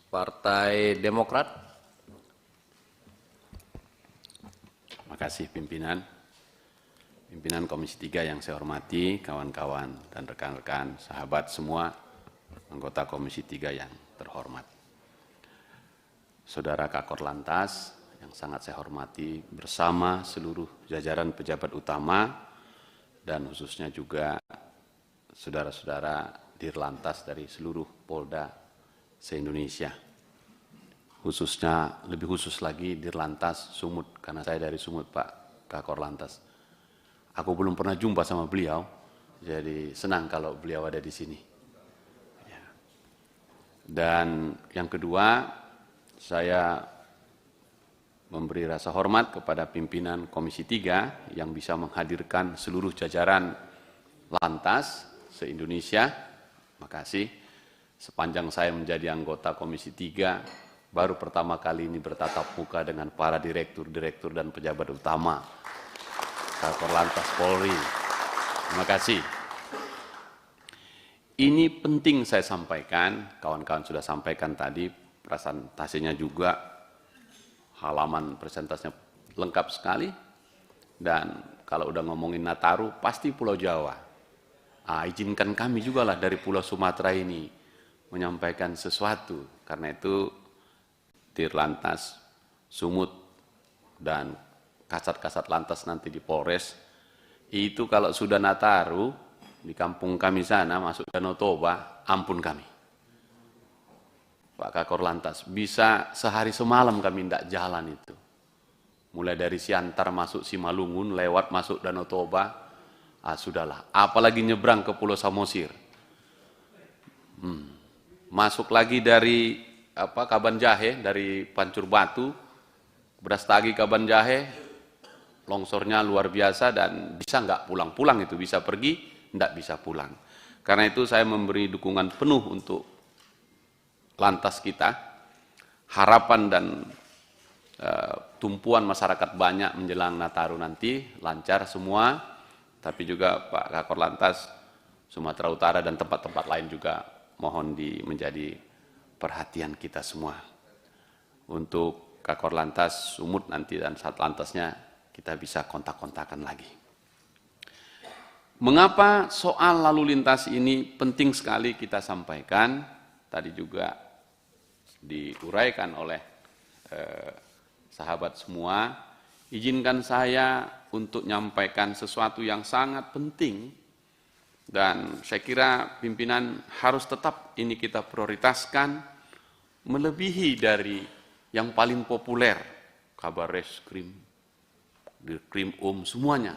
Partai Demokrat. Terima kasih pimpinan Komisi 3 yang saya hormati, kawan-kawan dan rekan-rekan, sahabat semua, anggota Komisi 3 yang terhormat. Saudara Kakor Lantas yang sangat saya hormati bersama seluruh jajaran pejabat utama dan khususnya juga saudara-saudara Dirlantas dari seluruh Polda se-Indonesia. Khususnya, lebih khusus lagi Dirlantas Sumut, karena saya dari Sumut, Pak Kakor Lantas. Aku belum pernah jumpa sama beliau, jadi senang kalau beliau ada di sini. Ya. Dan yang kedua, saya memberi rasa hormat kepada pimpinan Komisi 3 yang bisa menghadirkan seluruh jajaran Lantas se-Indonesia. Makasih. Sepanjang saya menjadi anggota Komisi 3, baru pertama kali ini bertatap muka dengan para direktur dan pejabat utama Kakor Lantas Polri. Terima kasih. Ini penting saya sampaikan, kawan-kawan sudah sampaikan tadi, presentasinya juga, halaman presentasinya lengkap sekali, dan kalau udah ngomongin Nataru, pasti Pulau Jawa. Izinkan kami juga lah dari Pulau Sumatera ini menyampaikan sesuatu, karena itu Dirlantas Sumut dan kasat-kasat lantas nanti di Polres, itu kalau sudah Nataru, di kampung kami sana, masuk Danau Toba, ampun kami. Pak Kakor Lantas, bisa sehari semalam kami tidak jalan itu. Mulai dari Siantar masuk Simalungun, lewat masuk Danau Toba, sudahlah. Apalagi nyebrang ke Pulau Samosir. Masuk lagi dari Kaban Jahe, dari Pancur Batu, Brastagi Kaban Jahe, longsornya luar biasa dan bisa nggak pulang-pulang itu, bisa pergi, nggak bisa pulang. Karena itu saya memberi dukungan penuh untuk Lantas kita, harapan dan tumpuan masyarakat banyak menjelang Nataru nanti, lancar semua, tapi juga Pak Kakor Lantas Sumatera Utara dan tempat-tempat lain juga mohon menjadi perhatian kita semua. Untuk Kakor Lantas Sumut nanti dan Sat Lantasnya kita bisa kontak-kontakan lagi. Mengapa soal lalu lintas ini penting sekali kita sampaikan, tadi juga diuraikan oleh sahabat semua, izinkan saya untuk menyampaikan sesuatu yang sangat penting dan saya kira pimpinan harus tetap ini kita prioritaskan melebihi dari yang paling populer, kabar reskrim, Dirkrim semuanya.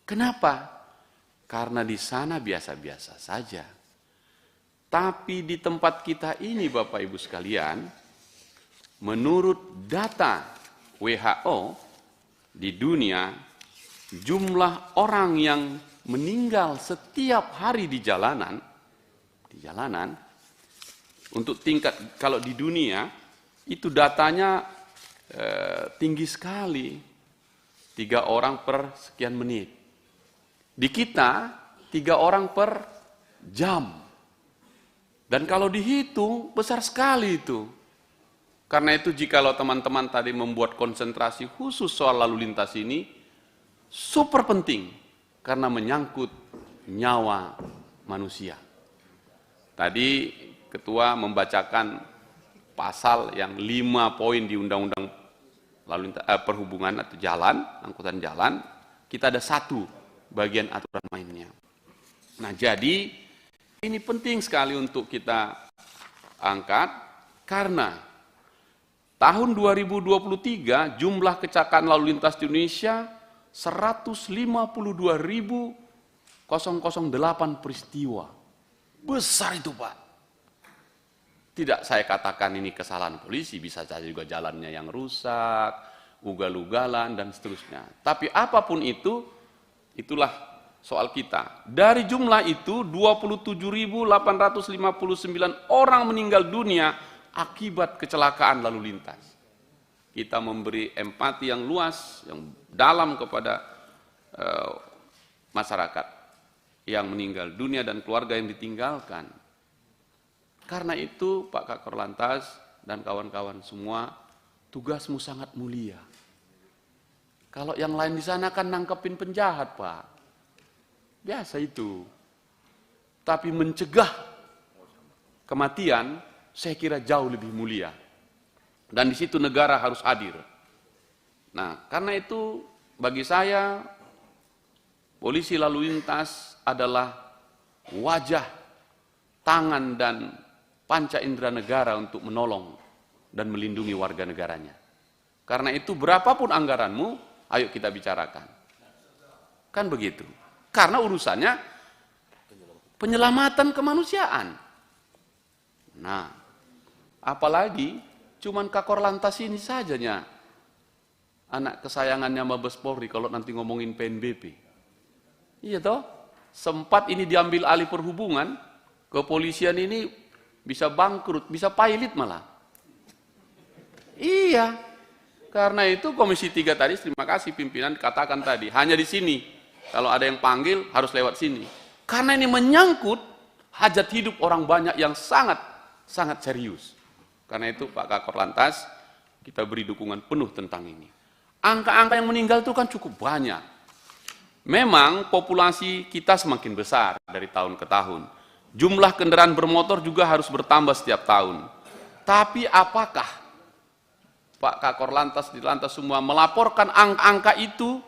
Kenapa? Karena di sana biasa-biasa saja. Tapi di tempat kita ini Bapak Ibu sekalian, menurut data WHO di dunia, jumlah orang yang meninggal setiap hari di jalanan, untuk tingkat, kalau di dunia, itu datanya tinggi sekali, 3 orang per sekian menit. Di kita, 3 orang per jam. Dan kalau dihitung, besar sekali itu. Karena itu jikalau teman-teman tadi membuat konsentrasi khusus soal lalu lintas ini, super penting, karena menyangkut nyawa manusia. Tadi Ketua membacakan pasal yang 5 poin di Undang-Undang Perhubungan atau jalan, angkutan jalan, kita ada 1 bagian aturan mainnya. Nah, jadi ini penting sekali untuk kita angkat karena tahun 2023 jumlah kecelakaan lalu lintas di Indonesia 152.008 peristiwa. Besar itu, Pak. Tidak saya katakan ini kesalahan polisi, bisa saja juga jalannya yang rusak, ugal-ugalan dan seterusnya. Tapi apapun itu, itulah soal kita. Dari jumlah itu 27.859 orang meninggal dunia akibat kecelakaan lalu lintas. Kita memberi empati yang luas, yang dalam kepada masyarakat yang meninggal dunia dan keluarga yang ditinggalkan. Karena itu Pak Kakor Lantas dan kawan-kawan semua, tugasmu sangat mulia. Kalau yang lain di sana kan nangkepin penjahat, Pak. Biasa itu. Tapi mencegah kematian, saya kira jauh lebih mulia. Dan di situ negara harus hadir. Nah, karena itu bagi saya, polisi lalu lintas adalah wajah, tangan, dan panca indera negara untuk menolong dan melindungi warga negaranya. Karena itu berapapun anggaranmu, ayo kita bicarakan. Kan begitu. Karena urusannya penyelamatan kemanusiaan. Nah, apalagi cuman Kakor Lantas ini sajanya anak kesayangannya Mabes Polri kalau nanti ngomongin PNBP. Iya toh? Sempat ini diambil alih perhubungan, kepolisian ini bisa bangkrut, bisa pailit malah. Iya. Karena itu Komisi 3 tadi, terima kasih pimpinan katakan tadi, hanya di sini. Kalau ada yang panggil harus lewat sini. Karena ini menyangkut hajat hidup orang banyak yang sangat serius. Karena itu Pak Kakor Lantas, kita beri dukungan penuh tentang ini. Angka-angka yang meninggal itu kan cukup banyak. Memang populasi kita semakin besar dari tahun ke tahun. Jumlah kendaraan bermotor juga harus bertambah setiap tahun. Tapi apakah Pak Kakor Lantas di Lantas semua melaporkan angka-angka itu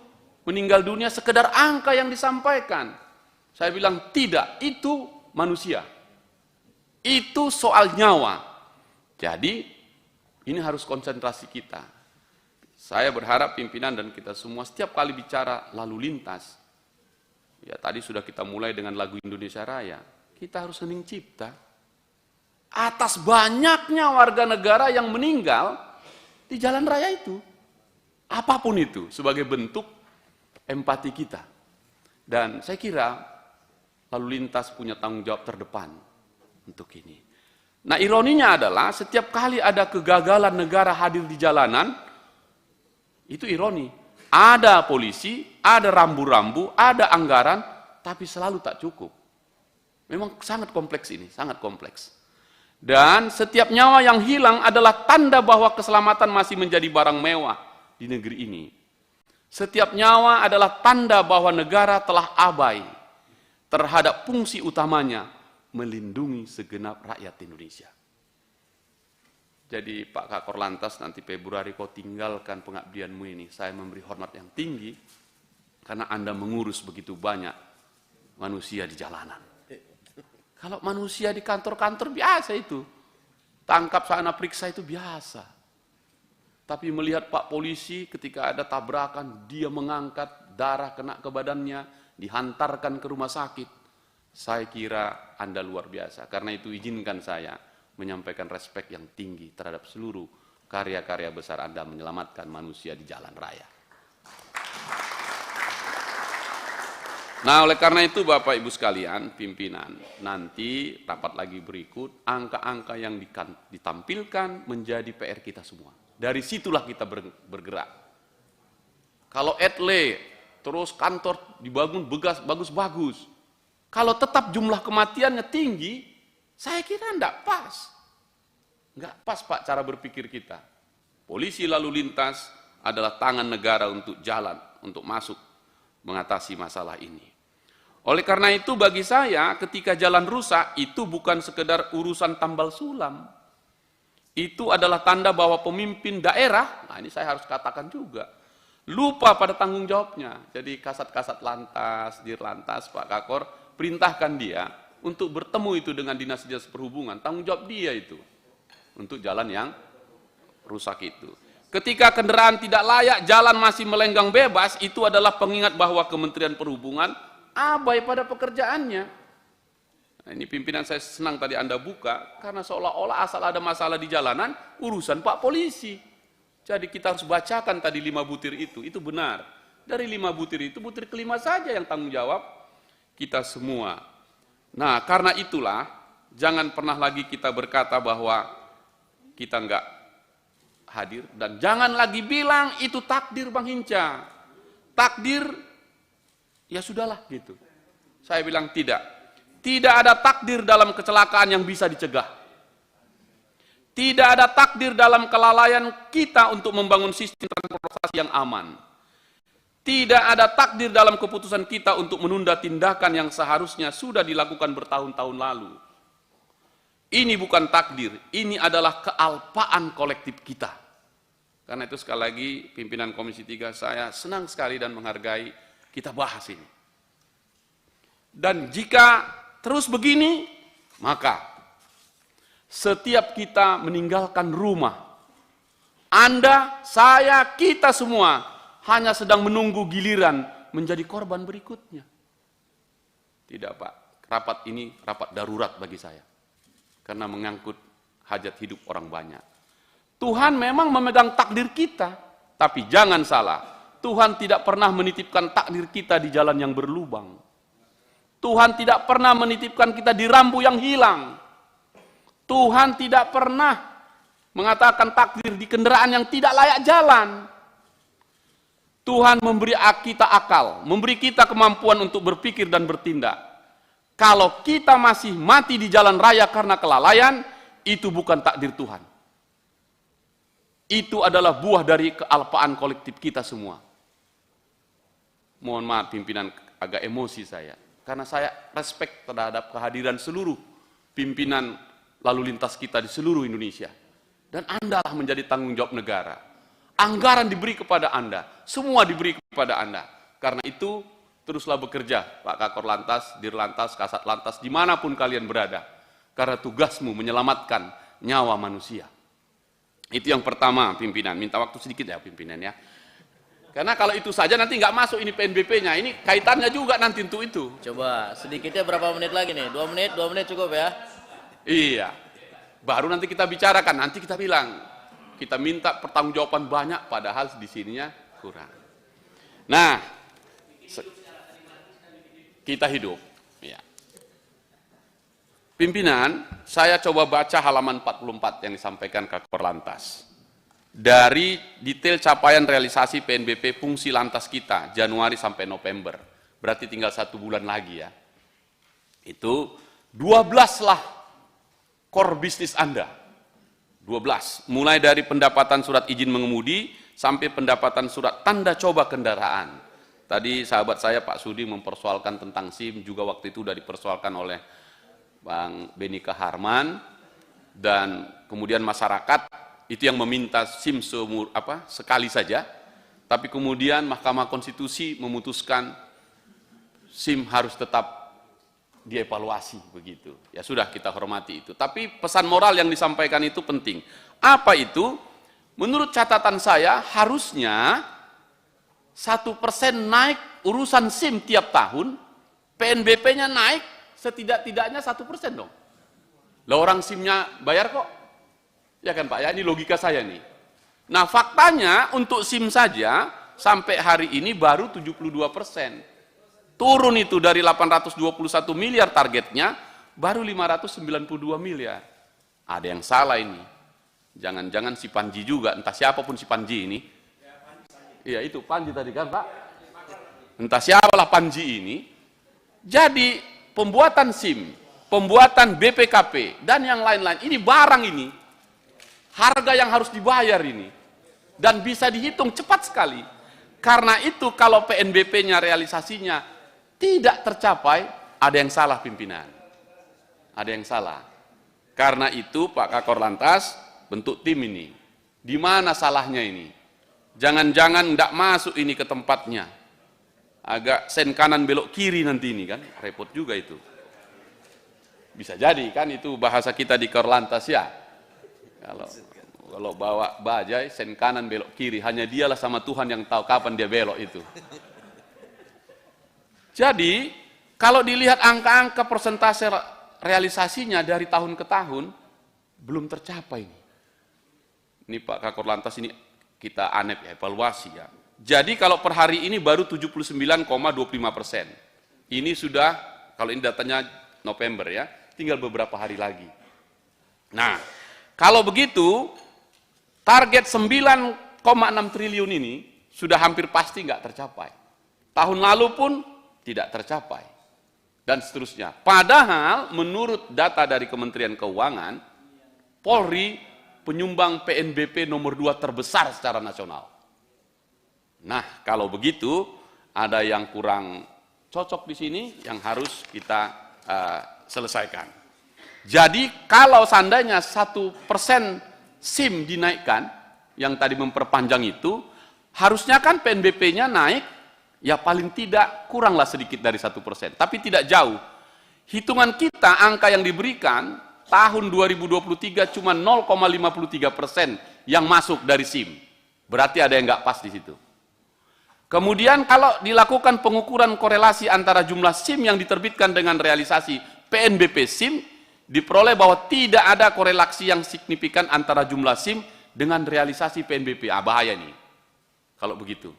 meninggal dunia sekedar angka yang disampaikan? Saya bilang tidak, itu manusia. Itu soal nyawa. Jadi ini harus konsentrasi kita. Saya berharap pimpinan dan kita semua setiap kali bicara lalu lintas, ya tadi sudah kita mulai dengan lagu Indonesia Raya, kita harus hening cipta. Atas banyaknya warga negara yang meninggal di jalan raya itu. Apapun itu sebagai bentuk empati kita. Dan saya kira lalu lintas punya tanggung jawab terdepan untuk ini. Nah, ironinya adalah setiap kali ada kegagalan negara hadir di jalanan, itu ironi. Ada polisi, ada rambu-rambu, ada anggaran, tapi selalu tak cukup. Memang sangat kompleks ini, sangat kompleks. Dan setiap nyawa yang hilang adalah tanda bahwa keselamatan masih menjadi barang mewah di negeri ini. Setiap nyawa adalah tanda bahwa negara telah abai terhadap fungsi utamanya, melindungi segenap rakyat Indonesia. Jadi Pak Kakor Lantas, nanti Februari kau tinggalkan pengabdianmu ini. Saya memberi hormat yang tinggi karena Anda mengurus begitu banyak manusia di jalanan. Kalau manusia di kantor-kantor biasa itu. Tangkap sana periksa itu biasa. Tapi melihat Pak polisi ketika ada tabrakan, dia mengangkat darah kena ke badannya, dihantarkan ke rumah sakit. Saya kira Anda luar biasa. Karena itu izinkan saya menyampaikan respek yang tinggi terhadap seluruh karya-karya besar Anda menyelamatkan manusia di jalan raya. Nah, oleh karena itu Bapak Ibu sekalian, pimpinan, nanti rapat lagi berikut, angka-angka yang ditampilkan menjadi PR kita semua. Dari situlah kita bergerak. Kalau etle, terus kantor dibangun bagus-bagus. Kalau tetap jumlah kematiannya tinggi, saya kira enggak pas. Enggak pas Pak cara berpikir kita. Polisi lalu lintas adalah tangan negara untuk jalan, untuk masuk mengatasi masalah ini. Oleh karena itu bagi saya ketika jalan rusak itu bukan sekedar urusan tambal sulam. Itu adalah tanda bahwa pemimpin daerah, nah ini saya harus katakan juga, lupa pada tanggung jawabnya. Jadi kasat-kasat lantas, dirlantas, Pak Kakor, perintahkan dia untuk bertemu itu dengan dinas-dinas perhubungan. Tanggung jawab dia itu untuk jalan yang rusak itu. Ketika kendaraan tidak layak, jalan masih melenggang bebas, itu adalah pengingat bahwa Kementerian Perhubungan abai pada pekerjaannya. Nah, ini pimpinan saya senang tadi Anda buka, karena seolah-olah asal ada masalah di jalanan, urusan Pak Polisi. Jadi kita harus bacakan tadi 5 butir itu benar. Dari 5 butir itu, butir kelima saja yang tanggung jawab kita semua. Nah, karena itulah, jangan pernah lagi kita berkata bahwa kita enggak hadir, dan jangan lagi bilang itu takdir Bang Hinca. Takdir, ya sudahlah gitu. Saya bilang tidak. Tidak ada takdir dalam kecelakaan yang bisa dicegah. Tidak ada takdir dalam kelalaian kita untuk membangun sistem transportasi yang aman. Tidak ada takdir dalam keputusan kita untuk menunda tindakan yang seharusnya sudah dilakukan bertahun-tahun lalu. Ini bukan takdir, ini adalah kealpaan kolektif kita. Karena itu sekali lagi pimpinan Komisi 3 saya senang sekali dan menghargai kita bahas ini. Dan jika terus begini, maka setiap kita meninggalkan rumah, Anda, saya, kita semua hanya sedang menunggu giliran menjadi korban berikutnya. Tidak Pak, rapat ini rapat darurat bagi saya. Karena mengangkut hajat hidup orang banyak. Tuhan memang memegang takdir kita, tapi jangan salah, Tuhan tidak pernah menitipkan takdir kita di jalan yang berlubang. Tuhan tidak pernah menitipkan kita di rambu yang hilang. Tuhan tidak pernah mengatakan takdir di kendaraan yang tidak layak jalan. Tuhan memberi kita akal, memberi kita kemampuan untuk berpikir dan bertindak. Kalau kita masih mati di jalan raya karena kelalaian, itu bukan takdir Tuhan. Itu adalah buah dari kealpaan kolektif kita semua. Mohon maaf pimpinan, agak emosi saya. Karena saya respect terhadap kehadiran seluruh pimpinan lalu lintas kita di seluruh Indonesia. Dan Anda lah menjadi tanggung jawab negara. Anggaran diberi kepada Anda, semua diberi kepada Anda. Karena itu, teruslah bekerja, Pak Kakor Lantas, Dirlantas, Kasat Lantas, dimanapun kalian berada. Karena tugasmu menyelamatkan nyawa manusia. Itu yang pertama, pimpinan. Minta waktu sedikit ya, pimpinan ya. Karena kalau itu saja nanti nggak masuk ini PNBP-nya. Ini kaitannya juga nanti untuk itu. Coba, sedikitnya berapa menit lagi nih? 2 menit cukup ya? Iya. Baru nanti kita bicarakan, nanti kita bilang. Kita minta pertanggungjawaban banyak, padahal di sininya kurang. Nah, kita hidup. Ya. Pimpinan, saya coba baca halaman 44 yang disampaikan Kakor Lantas. Dari detail capaian realisasi PNBP fungsi lantas kita, Januari sampai November. Berarti tinggal 1 bulan lagi ya. Itu 12 lah core bisnis Anda. 12. Mulai dari pendapatan surat izin mengemudi, sampai pendapatan surat tanda coba kendaraan. Tadi sahabat saya Pak Sudi mempersoalkan tentang SIM, juga waktu itu sudah dipersoalkan oleh Bang Benika Harman, dan kemudian masyarakat itu yang meminta SIM sekali saja, tapi kemudian Mahkamah Konstitusi memutuskan SIM harus tetap dievaluasi begitu. Ya sudah, kita hormati itu. Tapi pesan moral yang disampaikan itu penting. Apa itu? Menurut catatan saya harusnya 1% naik urusan SIM tiap tahun, PNBP-nya naik setidak-tidaknya 1% dong. Lah orang SIM-nya bayar kok. Ya kan Pak, ya ini logika saya nih. Nah faktanya untuk SIM saja sampai hari ini baru 72%. Turun itu dari 821 miliar targetnya, baru 592 miliar. Ada yang salah ini. Jangan-jangan si Panji juga, entah siapapun si Panji ini. Iya itu Panji tadi kan Pak. Entah siapalah Panji ini. Jadi pembuatan SIM, pembuatan BPKP, dan yang lain-lain, ini barang ini. Harga yang harus dibayar ini. Dan bisa dihitung cepat sekali. Karena itu kalau PNBP-nya realisasinya tidak tercapai, ada yang salah pimpinan. Ada yang salah. Karena itu Pak Kakor Lantas bentuk tim ini. Di mana salahnya ini? Jangan-jangan tidak masuk ini ke tempatnya. Agak sen kanan belok kiri nanti ini kan. Repot juga itu. Bisa jadi kan itu bahasa kita di Korlantas ya. Kalau bawa bajai, sen kanan belok kiri, hanya dialah sama Tuhan yang tahu kapan dia belok itu. Jadi, kalau dilihat angka-angka persentase realisasinya dari tahun ke tahun, belum tercapai. Ini Pak Kakor Lantas ini kita ANEP ya, evaluasi ya. Jadi kalau per hari ini baru 79,25%. Ini sudah, kalau ini datanya November ya, tinggal beberapa hari lagi. Nah, kalau begitu, target 9,6 triliun ini sudah hampir pasti nggak tercapai. Tahun lalu pun tidak tercapai. Dan seterusnya. Padahal menurut data dari Kementerian Keuangan, Polri penyumbang PNBP nomor 2 terbesar secara nasional. Nah, kalau begitu ada yang kurang cocok di sini yang harus kita selesaikan. Jadi kalau seandainya 1% SIM dinaikkan, yang tadi memperpanjang itu, harusnya kan PNBP-nya naik, ya paling tidak kuranglah sedikit dari 1%, tapi tidak jauh. Hitungan kita, angka yang diberikan, tahun 2023 cuma 0,53% yang masuk dari SIM. Berarti ada yang nggak pas di situ. Kemudian kalau dilakukan pengukuran korelasi antara jumlah SIM yang diterbitkan dengan realisasi PNBP SIM, diperoleh bahwa tidak ada korelasi yang signifikan antara jumlah SIM dengan realisasi PNBP. Bahaya nih, kalau begitu.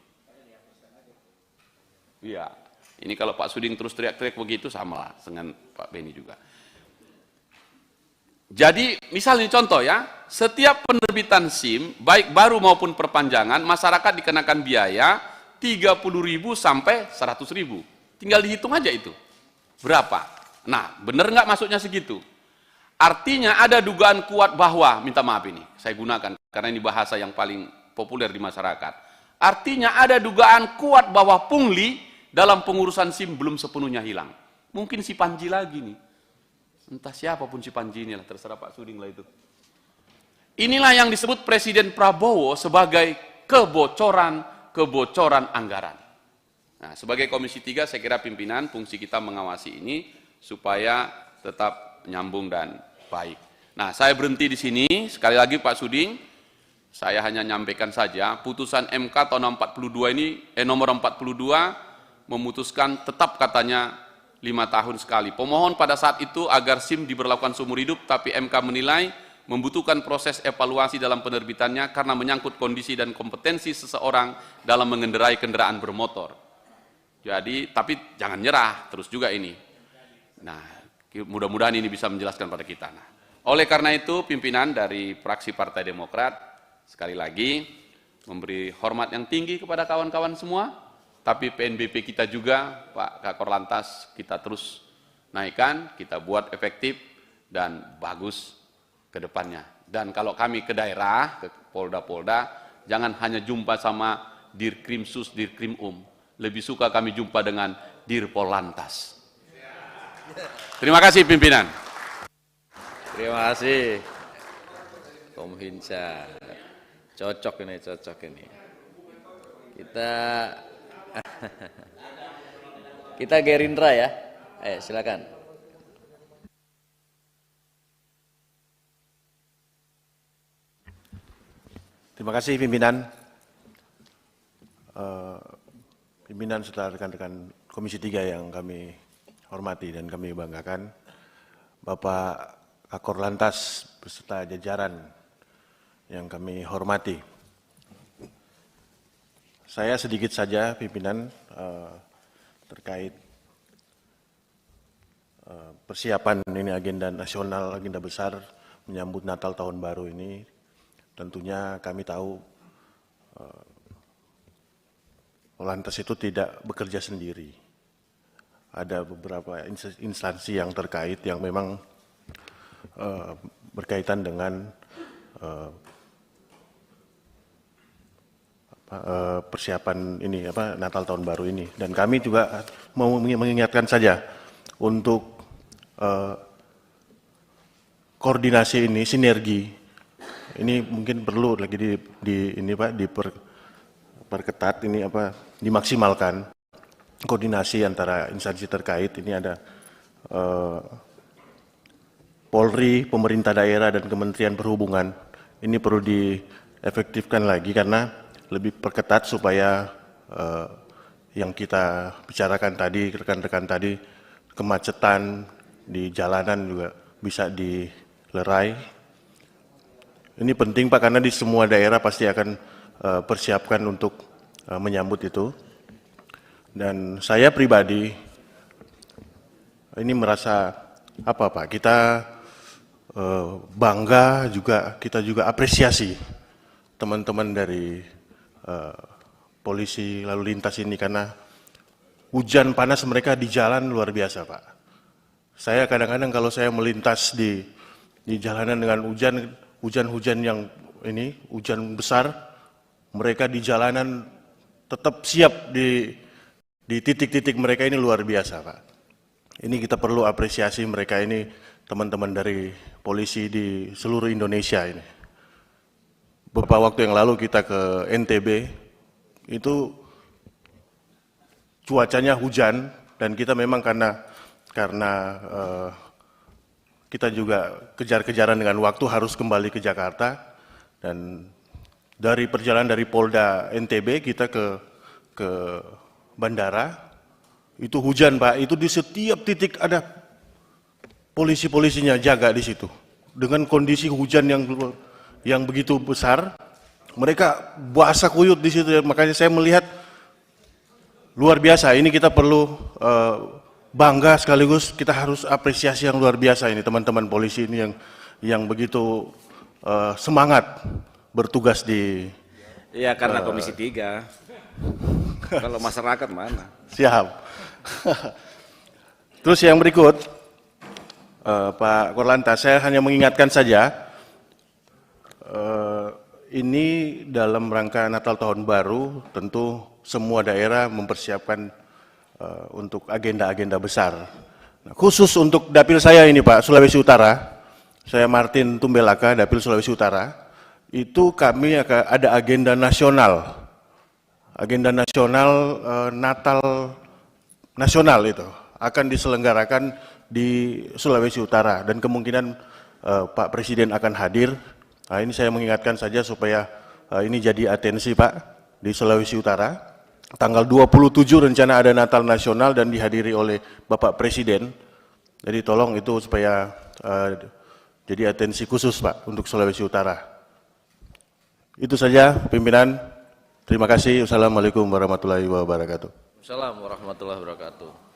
Iya, ini kalau Pak Suding terus teriak-teriak begitu, sama lah dengan Pak Beni juga. Jadi, misalnya contoh ya, setiap penerbitan SIM, baik baru maupun perpanjangan, masyarakat dikenakan biaya 30.000 sampai 100.000. Tinggal dihitung aja itu. Berapa? Nah, benar nggak masuknya segitu? Artinya ada dugaan kuat bahwa, minta maaf ini, saya gunakan, karena ini bahasa yang paling populer di masyarakat. Artinya ada dugaan kuat bahwa pungli dalam pengurusan SIM belum sepenuhnya hilang. Mungkin si Panji lagi nih. Entah siapapun si Panji ini lah, terserah Pak Suding lah itu. Inilah yang disebut Presiden Prabowo sebagai kebocoran anggaran. Nah, sebagai Komisi 3 saya kira pimpinan fungsi kita mengawasi ini supaya tetap nyambung dan baik. Nah, saya berhenti di sini. Sekali lagi Pak Suding, saya hanya nyampaikan saja putusan MK tahun 42 ini nomor 42 memutuskan tetap katanya 5 tahun sekali. Pemohon pada saat itu agar SIM diberlakukan seumur hidup, tapi MK menilai membutuhkan proses evaluasi dalam penerbitannya karena menyangkut kondisi dan kompetensi seseorang dalam mengendarai kendaraan bermotor. Jadi, tapi jangan nyerah, terus juga ini. Nah, mudah-mudahan ini bisa menjelaskan pada kita. Nah, oleh karena itu, pimpinan dari fraksi Partai Demokrat, sekali lagi, memberi hormat yang tinggi kepada kawan-kawan semua, tapi PNBP kita juga, Pak Kakor Lantas, kita terus naikkan, kita buat efektif dan bagus ke depannya. Dan kalau kami ke daerah, ke Polda-Polda, jangan hanya jumpa sama Dirkrimsus, Dirkrimum. Lebih suka kami jumpa dengan Dirpol Lantas. Terima kasih pimpinan. Terima kasih, Kom Hinca. Cocok ini. Kita Gerindra ya. Silakan. Terima kasih pimpinan. Pimpinan serta rekan-rekan Komisi 3 yang kami hormati dan kami banggakan. Bapak Kakor Lantas beserta jajaran yang kami hormati. Saya sedikit saja pimpinan terkait persiapan ini agenda nasional, agenda besar menyambut Natal tahun baru ini. Tentunya kami tahu Lantas itu tidak bekerja sendiri. Ada beberapa instansi yang terkait yang memang berkaitan dengan persiapan ini Natal tahun baru ini. Dan kami juga mau mengingatkan saja untuk koordinasi ini, sinergi. Ini mungkin perlu lagi diperketat ini dimaksimalkan koordinasi antara instansi terkait. Ini ada Polri, pemerintah daerah dan Kementerian Perhubungan. Ini perlu diefektifkan lagi karena lebih perketat supaya yang kita bicarakan tadi, rekan-rekan tadi, kemacetan di jalanan juga bisa dilerai. Ini penting Pak, karena di semua daerah pasti akan persiapkan untuk menyambut itu. Dan saya pribadi ini merasa Pak, kita bangga juga, kita juga apresiasi teman-teman dari polisi lalu lintas ini karena hujan panas mereka di jalan luar biasa Pak. Saya kadang-kadang kalau saya melintas di jalanan dengan hujan, hujan-hujan yang ini, hujan besar, mereka di jalanan tetap siap di titik-titik mereka ini luar biasa, Pak. Ini kita perlu apresiasi mereka ini, teman-teman dari polisi di seluruh Indonesia ini. Beberapa waktu yang lalu kita ke NTB, itu cuacanya hujan, dan kita memang karena kita juga kejar-kejaran dengan waktu harus kembali ke Jakarta, dan dari perjalanan dari Polda NTB kita ke bandara, itu hujan, Pak. Itu di setiap titik ada polisi-polisinya jaga di situ. Dengan kondisi hujan yang begitu besar, mereka basah kuyup di situ. Makanya saya melihat luar biasa. Ini kita perlu bangga, sekaligus kita harus apresiasi yang luar biasa ini teman-teman polisi ini yang begitu semangat bertugas di. Iya, karena Komisi 3. Kalau masyarakat mana? Siap. Terus yang berikut, Pak Korlantas, saya hanya mengingatkan saja, ini dalam rangka Natal Tahun Baru, tentu semua daerah mempersiapkan untuk agenda-agenda besar. Nah, khusus untuk dapil saya ini, Pak, Sulawesi Utara, saya Martin Tumbelaka, dapil Sulawesi Utara, itu kami akan ada agenda nasional. Agenda nasional Natal nasional itu akan diselenggarakan di Sulawesi Utara, dan kemungkinan Pak Presiden akan hadir. Nah, ini saya mengingatkan saja supaya ini jadi atensi, Pak, di Sulawesi Utara. Tanggal 27 rencana ada Natal nasional dan dihadiri oleh Bapak Presiden. Jadi tolong itu supaya jadi atensi khusus, Pak, untuk Sulawesi Utara. Itu saja, pimpinan. Terima kasih. Wassalamualaikum warahmatullahi wabarakatuh. Assalamualaikum warahmatullahi wabarakatuh.